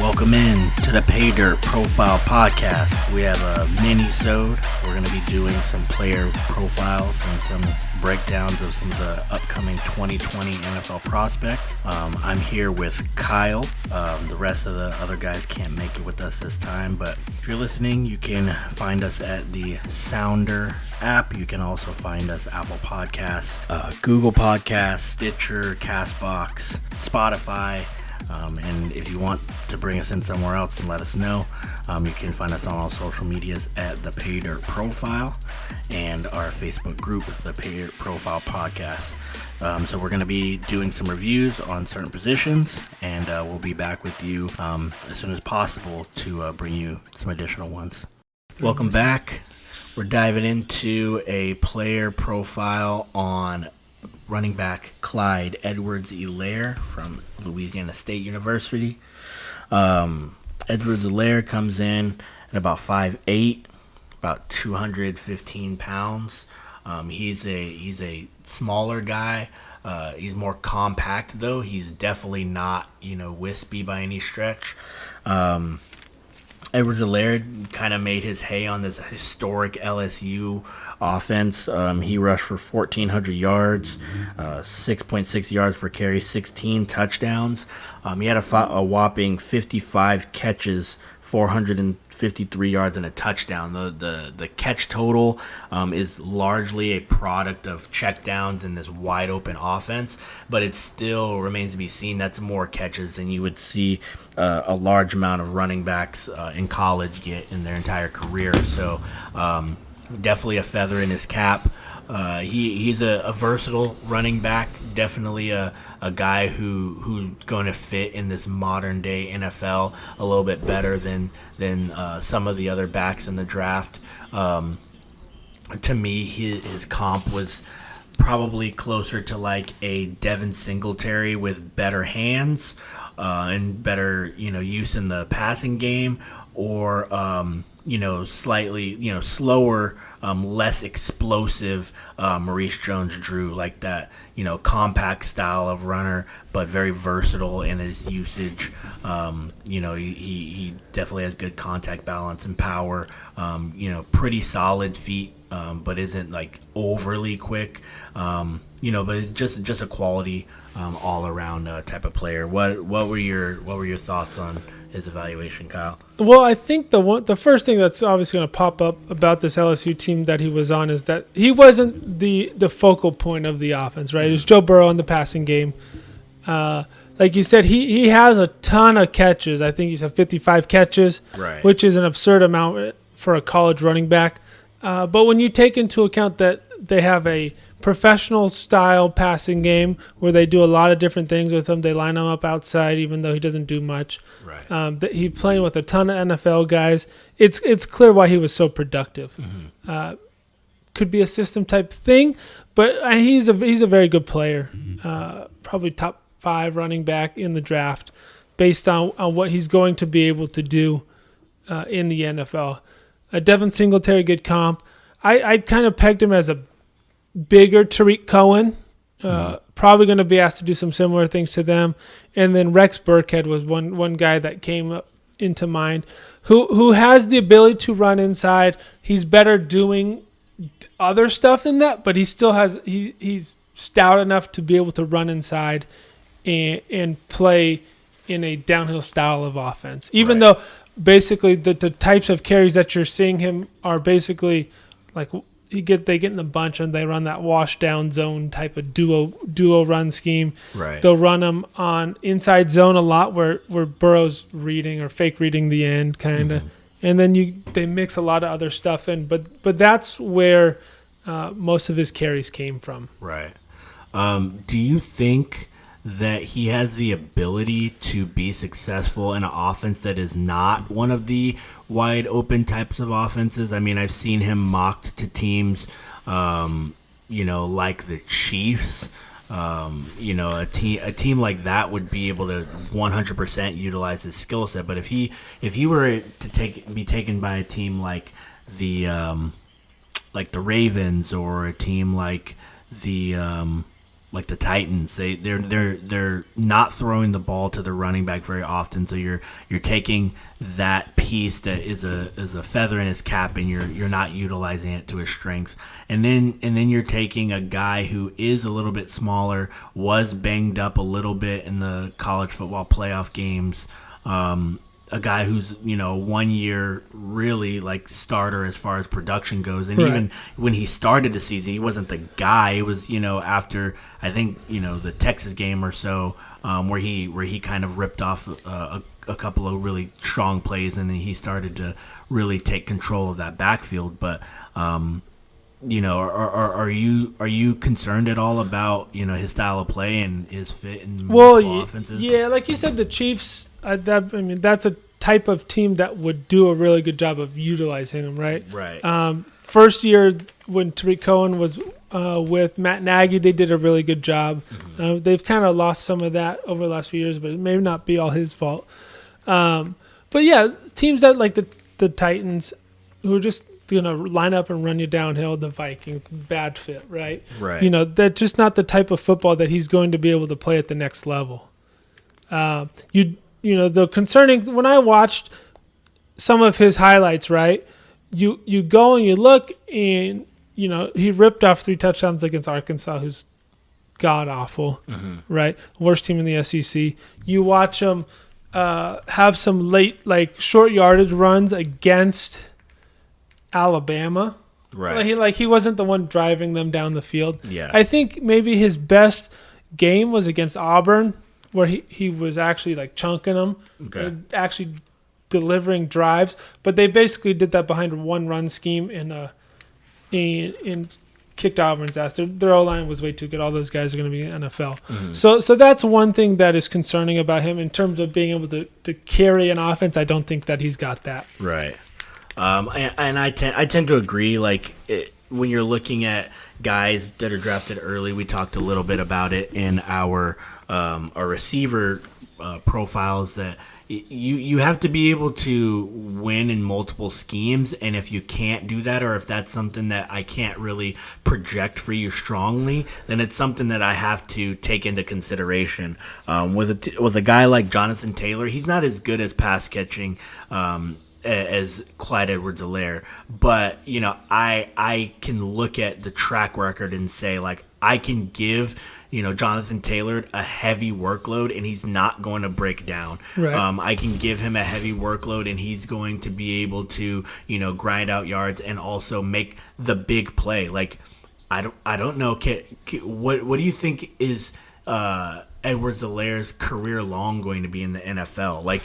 Welcome in to the Pay Dirt Profile Podcast. We have a mini-sode. We're going to be doing some player profiles and some breakdowns of some of the upcoming 2020 NFL prospects. I'm here with Kyle. The rest of the other guys can't make it with us this time, but if you're listening, you can find us at the Sounder app. You can also find us Apple Podcasts, Google Podcasts, Stitcher, Castbox, Spotify. And if you want to bring us in somewhere else, then let us know. You can find us on all social medias at the Pay Dirt Profile and our Facebook group, the Pay Dirt Profile Podcast. So we're going to be doing some reviews on certain positions, and we'll be back with you as soon as possible to bring you some additional ones. Welcome back. We're diving into a player profile on running back Clyde Edwards Helaire from Louisiana State University. Edwards Helaire comes in at about 5'8", about 215 pounds. He's a smaller guy. He's more compact though. He's definitely not wispy by any stretch. Edwards Helaire kind of made his hay on this historic LSU offense. He rushed for 1,400 yards, 6.6 yards per carry, 16 touchdowns. He had a whopping 55 catches, 453 yards, and a touchdown. The catch total is largely a product of checkdowns in this wide open offense, but it still remains to be seen. That's more catches than you would see a large amount of running backs in college get in their entire career. So definitely a feather in his cap. He's a versatile running back, definitely a guy who's going to fit in this modern day NFL a little bit better than some of the other backs in the draft. To me, his comp was probably closer to like a Devin Singletary with better hands and better use in the passing game, or slightly slower, less explosive Maurice Jones-Drew, like that compact style of runner, but very versatile in his usage. He definitely has good contact balance and power. Pretty solid feet, but isn't like overly quick. But it's just a quality all around type of player. What were your thoughts on his evaluation, Kyle? Well, I think the first thing that's obviously going to pop up about this LSU team that he was on is that he wasn't the focal point of the offense, right? It was Joe Burrow in the passing game. Like you said, he has a ton of catches. I think he's had 55 catches, right, which is an absurd amount for a college running back. But when you take into account that they have a professional style passing game where they do a lot of different things with him. They line him up outside, even though he doesn't do much. Right. He's playing with a ton of NFL guys. It's clear why he was so productive. Mm-hmm. Could be a system type thing, but he's a very good player. Probably top 5 running back in the draft, based on what he's going to be able to do in the NFL. Devin Singletary, good comp. I kind of pegged him as a bigger Tariq Cohen, probably going to be asked to do some similar things to them. And then Rex Burkhead was one guy that came up into mind, who has the ability to run inside. He's better doing other stuff than that, but he still has he's stout enough to be able to run inside and play in a downhill style of offense. Even though basically the types of carries that you're seeing him are basically like they get in the bunch and they run that wash down zone type of duo run scheme. Right. They'll run them on inside zone a lot where Burrow's reading or fake reading the end kind of, and then they mix a lot of other stuff in. But that's where most of his carries came from. Right. Do you think that he has the ability to be successful in an offense that is not one of the wide open types of offenses? I mean, I've seen him mocked to teams, like the Chiefs. A team like that would be able to 100% utilize his skill set. But if he were to be taken by a team like the Ravens, or a team like the like the Titans. They're not throwing the ball to the running back very often. So you're taking that piece that is a feather in his cap, and you're not utilizing it to his strengths. And then you're taking a guy who is a little bit smaller, was banged up a little bit in the college football playoff games. A guy who's 1 year really like starter as far as production goes, and right. Even when he started the season, he wasn't the guy. It was after I think the Texas game or so, where he kind of ripped off a couple of really strong plays, and then he started to really take control of that backfield. But are you concerned at all about his style of play and his fit in multiple offenses? Yeah, like you said, the Chiefs. That's a type of team that would do a really good job of utilizing him, right? Right. First year when Tariq Cohen was with Matt Nagy, they did a really good job. Mm-hmm. They've kind of lost some of that over the last few years, but it may not be all his fault. But yeah, teams that like the Titans, who are just gonna line up and run you downhill, the Vikings, bad fit, right? Right. That's just not the type of football that he's going to be able to play at the next level. The concerning, when I watched some of his highlights, right, you go and you look, and he ripped off 3 touchdowns against Arkansas, who's god awful, mm-hmm. right, worst team in the SEC. You watch him have some late like short yardage runs against Alabama, right? He wasn't the one driving them down the field. Yeah, I think maybe his best game was against Auburn, where he was actually like chunking them, and actually delivering drives. But they basically did that behind one run scheme and kicked Auburn's ass. Their O-line was way too good. All those guys are going to be in the NFL. Mm-hmm. So that's one thing that is concerning about him in terms of being able to carry an offense. I don't think that he's got that. Right. And I tend to agree. Like when you're looking at guys that are drafted early, we talked a little bit about it in our receiver profiles, that you have to be able to win in multiple schemes, and if you can't do that, or if that's something that I can't really project for you strongly, then it's something that I have to take into consideration. With a guy like Jonathan Taylor, he's not as good as pass catching as Clyde Edwards Helaire, but I can look at the track record and say, like, I can give Jonathan Taylor a heavy workload and he's not going to break down. Right. I can give him a heavy workload and he's going to be able to grind out yards and also make the big play. Like, I don't know. What do you think is Edwards Helaire's career long going to be in the NFL? Like,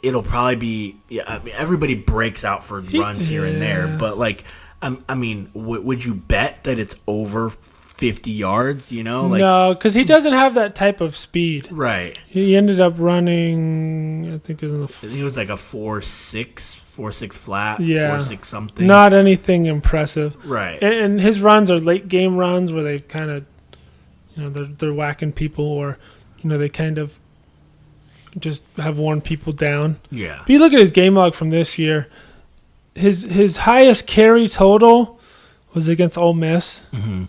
it'll probably be. Yeah, everybody breaks out for runs here and there, but like, would you bet that it's over 50 yards? No, because he doesn't have that type of speed. Right. He ended up running, I think it was like a 4.6 flat, yeah, 4.6 something. Not anything impressive. Right. And his runs are late game runs where they kind of, they're whacking people, or they kind of just have worn people down. Yeah. But you look at his game log from this year. His highest carry total was against Ole Miss. Mm-hmm.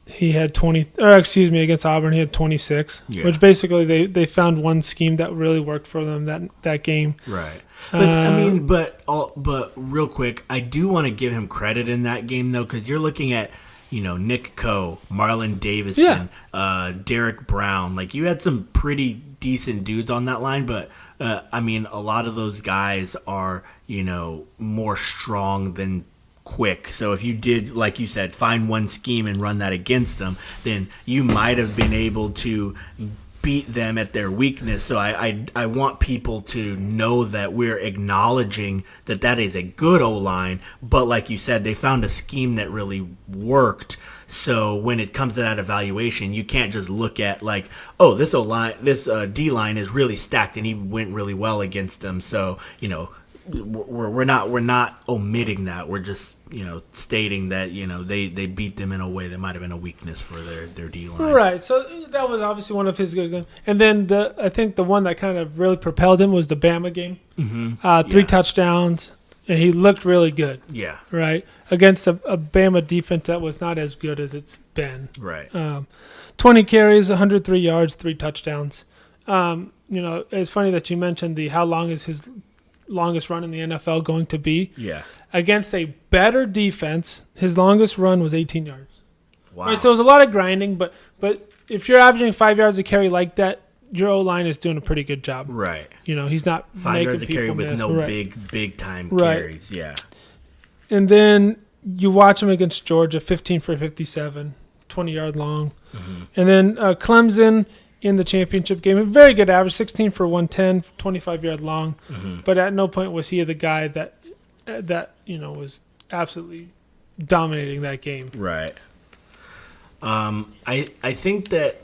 He had against Auburn, he had 26, which basically they found one scheme that really worked for them that game. Right. But but real quick, I do want to give him credit in that game though, because you're looking at Nick Coe, Marlon Davison, Derek Brown. Like, you had some pretty decent dudes on that line, but a lot of those guys are more strong than quick. So if you did, like you said, find one scheme and run that against them, then you might have been able to beat them at their weakness. So I want people to know that we're acknowledging that is a good O-line, but like you said, they found a scheme that really worked. So when it comes to that evaluation, you can't just look at like, oh, this O-line, this D-line is really stacked and he went really well against them. So, we're not omitting that. We're just stating that they beat them in a way that might have been a weakness for their D line. Right. So that was obviously one of his good games. And then I think the one that kind of really propelled him was the Bama game. Mm-hmm. 3 touchdowns and he looked really good. Yeah. Right, against a Bama defense that was not as good as it's been. Right. 20 carries, 103 yards, 3 touchdowns. It's funny that you mentioned how long is his longest run in the NFL going to be. Yeah. Against a better defense, his longest run was 18 yards. Wow. Right, so it was a lot of grinding, but if you're averaging 5 yards a carry like that, your O-line is doing a pretty good job. Right. He's not 5 making yards a carry people with miss. no Right. big time Right. carries. Yeah. And then you watch him against Georgia, 15 for 57, 20-yard long. Mm-hmm. And then Clemson in the championship game, a very good average, 16 for 110, 25-yard long. Mm-hmm. But at no point was he the guy that was absolutely dominating that game. Right. I think that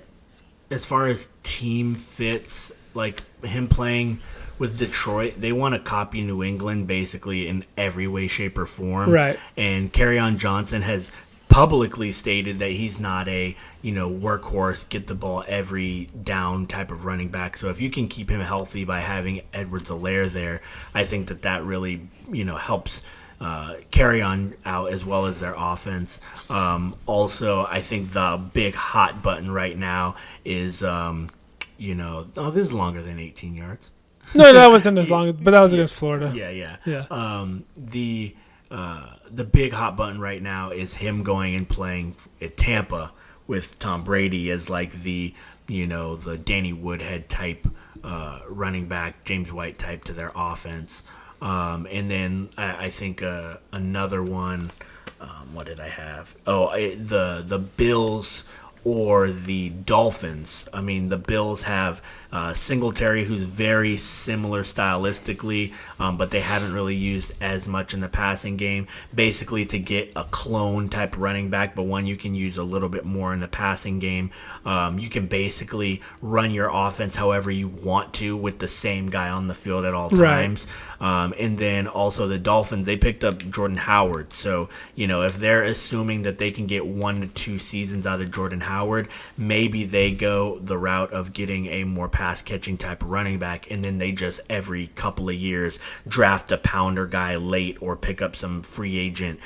as far as team fits, like him playing with Detroit, they want to copy New England basically in every way, shape, or form. Right. And Kerryon Johnson has publicly stated that he's not a workhorse, get the ball every down type of running back. So if you can keep him healthy by having Edwards Helaire there, I think that really helps carry on out as well as their offense. Also, I think the big hot button right now is this is longer than 18 yards. No, that wasn't as long, but that was against Florida. Yeah. The big hot button right now is him going and playing at Tampa with Tom Brady as like the Danny Woodhead type running back, James White type to their offense. And then I think another one. What did I have? The Bills or the Dolphins. I mean, the Bills have Singletary, who's very similar stylistically, but they haven't really used as much in the passing game, basically to get a clone type running back, but one you can use a little bit more in the passing game. You can basically run your offense however you want to with the same guy on the field at all times. Right. And then also the Dolphins, they picked up Jordan Howard. So, if they're assuming that they can get 1 to 2 seasons out of Jordan Howard, maybe they go the route of getting a more pass-catching type of running back, and then they just every couple of years draft a pounder guy late or pick up some free agent,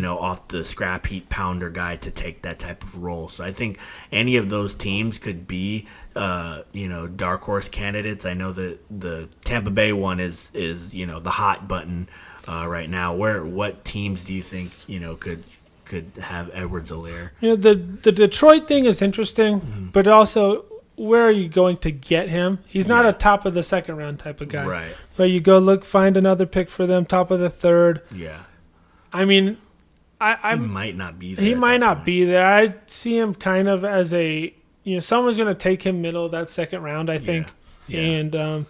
off the scrap heap pounder guy to take that type of role. So I think any of those teams could be dark horse candidates. I know that the Tampa Bay one is the hot button right now. What teams do you think could have Edwards Helaire? The Detroit thing is interesting, but also where are you going to get him? He's not a top of the second round type of guy. Right. But you go find another pick for them, top of the third. Yeah. I mean, he might not be there. He might not be there. I see him kind of as someone's going to take him middle of that second round, I think, and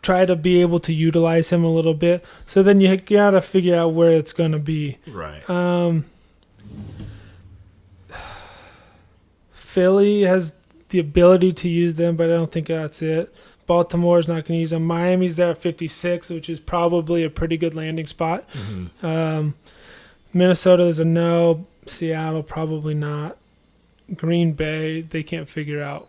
try to be able to utilize him a little bit. So then you got to figure out where it's going to be. Right. Philly has the ability to use them, but I don't think that's it. Baltimore's not going to use them. Miami's there at 56, which is probably a pretty good landing spot. Mm-hmm. Minnesota is a no. Seattle, probably not. Green Bay, they can't figure out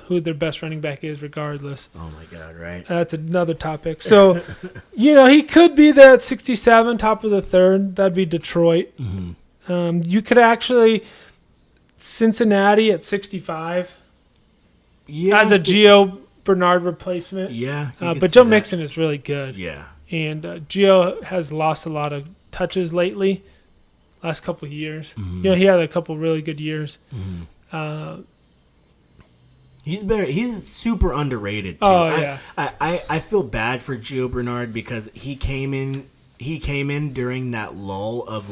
who their best running back is regardless. Oh, my God, right? That's another topic. So, he could be there at 67, top of the third. That'd be Detroit. Mm-hmm. You could actually... Cincinnati at 65 as a Gio Bernard replacement. Yeah. But Joe Mixon is really good. Yeah. And Gio has lost a lot of touches lately, last couple of years. Mm-hmm. He had a couple really good years. Mm-hmm. He's super underrated too. Oh, yeah. I feel bad for Gio Bernard because he came in during that lull of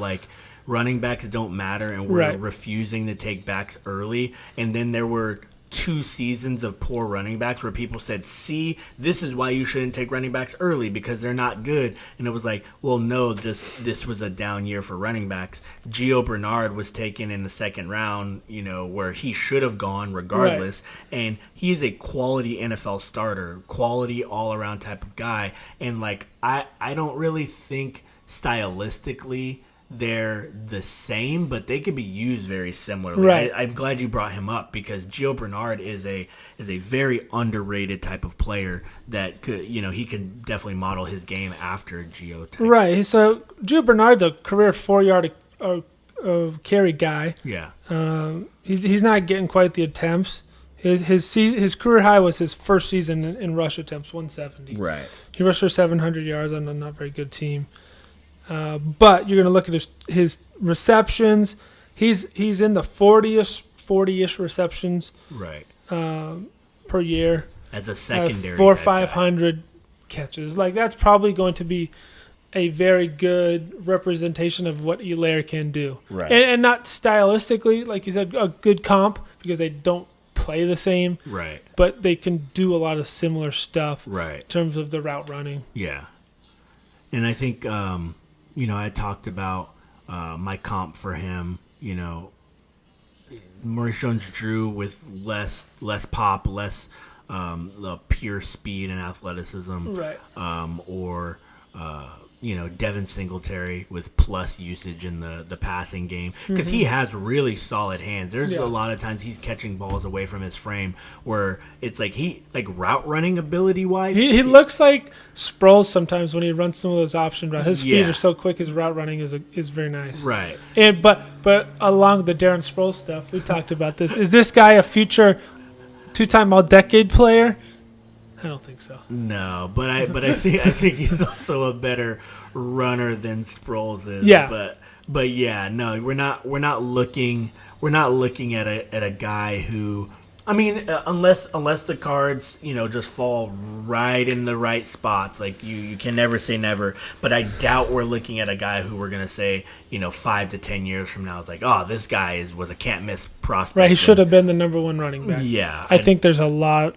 running backs don't matter, and we're refusing to take backs early. And then there were 2 seasons of poor running backs where people said, see, this is why you shouldn't take running backs early because they're not good. And it was like, well, no, this was a down year for running backs. Gio Bernard was taken in the second round, where he should have gone regardless. Right. And he's a quality NFL starter, quality all-around type of guy. And, I don't really think stylistically they're the same, but they could be used very similarly. Right. I'm glad you brought him up because Gio Bernard is a very underrated type of player that could, he can definitely model his game after Gio. Right. So Gio Bernard's a career 4-yard of carry guy. Yeah. He's not getting quite the attempts. His career high was his first season in rush attempts, 170. Right. He rushed for 700 yards on a not very good team. But you're going to look at his receptions. He's in the 40-ish receptions right per year. As a secondary 400 or 500 catches. Like that's probably going to be a very good representation of what Helaire can do. Right. And not stylistically, like you said, a good comp because they don't play the same. Right. But they can do a lot of similar stuff. Right. In terms of the route running. Yeah. And I think I talked about my comp for him, Maurice Jones-Drew with less pop, less the pure speed and athleticism. Right. Or Devin Singletary with plus usage in the passing game because he has really solid hands. There's a lot of times he's catching balls away from his frame where it's like route running ability wise. He looks like Sproles sometimes when he runs some of those option routes. His feet are so quick. His route running is very nice. Right. And but along the Darren Sproles stuff, we talked about this. Is this guy a future 2-time All-Decade player? I don't think so. No, but I think he's also a better runner than Sproles is. Yeah. But yeah, no, we're not looking at a guy who, I mean, unless the cards, just fall right in the right spots, like you can never say never, but I doubt we're looking at a guy who we're going to say, 5 to 10 years from now, it's like, oh, this guy was a can't miss prospect. Right, he should have been the number 1 running back. Yeah. I think there's a lot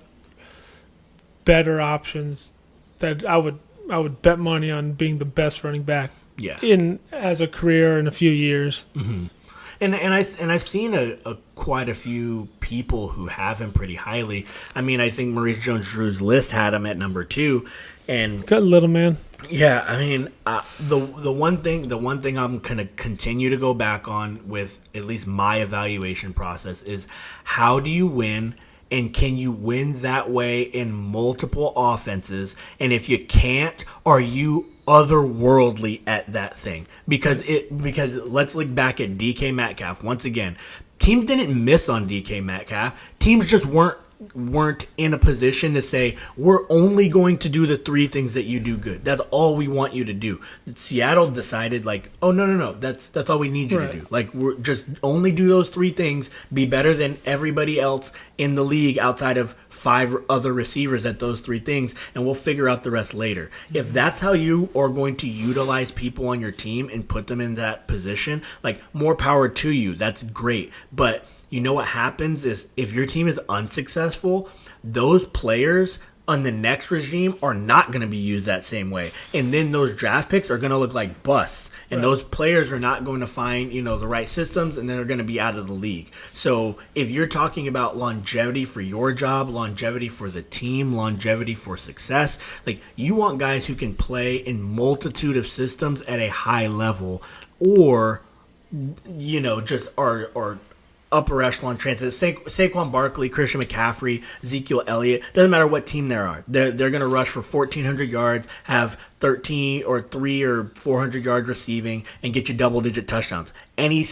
better options that I would bet money on being the best running back as a career in a few years. Mm-hmm. And I've seen quite a few people who have him pretty highly. I mean, I think Maurice Jones-Drew's list had him at number 2, and good little man. Yeah, I mean, the one thing I'm gonna continue to go back on with at least my evaluation process is how do you win. And can you win that way in multiple offenses? And if you can't, are you otherworldly at that thing? Because let's look back at DK Metcalf once again. Teams didn't miss on DK Metcalf. Teams just weren't in a position to say we're only going to do the 3 things that you do good. That's all we want you to do. Seattle decided like, oh no, that's all we need you to do. Like we're just only do those 3 things. Be better than everybody else in the league outside of 5 other receivers at those 3 things, and we'll figure out the rest later. If that's how you are going to utilize people on your team and put them in that position, like more power to you. That's great, but you know what happens is if your team is unsuccessful, those players on the next regime are not going to be used that same way. And then those draft picks are going to look like busts. And those players are not going to find, the right systems, and they're going to be out of the league. So if you're talking about longevity for your job, longevity for the team, longevity for success, like you want guys who can play in multitude of systems at a high level or, just are upper echelon transfers. Saquon Barkley, Christian McCaffrey, Ezekiel Elliott. Doesn't matter what team they are. They're going to rush for 1,400 yards, have 13 or 3 or 400 yards receiving, and get you double-digit touchdowns. Any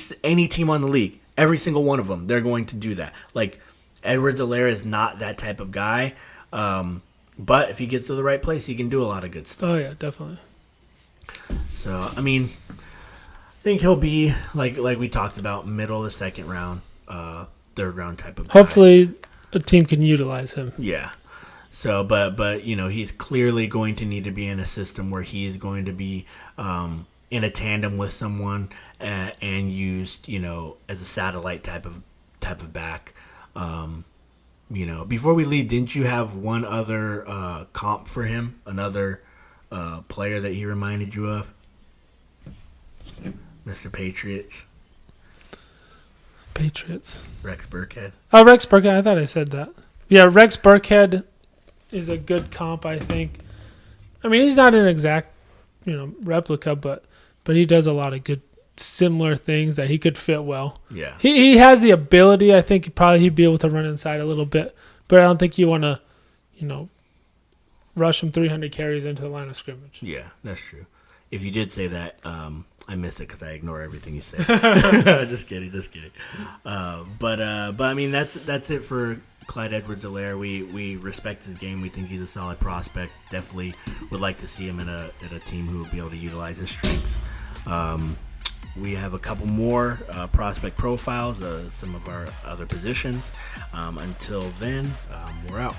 team on the league, every single one of them, they're going to do that. Like Edwards Helaire is not that type of guy, but if he gets to the right place, he can do a lot of good stuff. Oh yeah, definitely. So I mean, I think he'll be like we talked about, middle of the second round. 3rd round type of guy. Hopefully a team can utilize him. Yeah. So, but he's clearly going to need to be in a system where he is going to be in a tandem with someone and used, as a satellite type of back. Before we leave, didn't you have one other comp for him? Another player that he reminded you of? Mr. Patriots. Rex Burkhead. Oh, Rex Burkhead. I thought I said that. Yeah, Rex Burkhead is a good comp, I think. I mean, he's not an exact, replica, but he does a lot of good similar things that he could fit well. Yeah. He has the ability. I think probably he'd be able to run inside a little bit, but I don't think you want to, rush him 300 carries into the line of scrimmage. Yeah, that's true. If you did say that, I missed it because I ignore everything you say. Just kidding. But I mean, that's it for Clyde Edwards Helaire. We respect his game. We think he's a solid prospect. Definitely would like to see him in a team who would be able to utilize his strengths. We have a couple more prospect profiles, some of our other positions. Until then, we're out.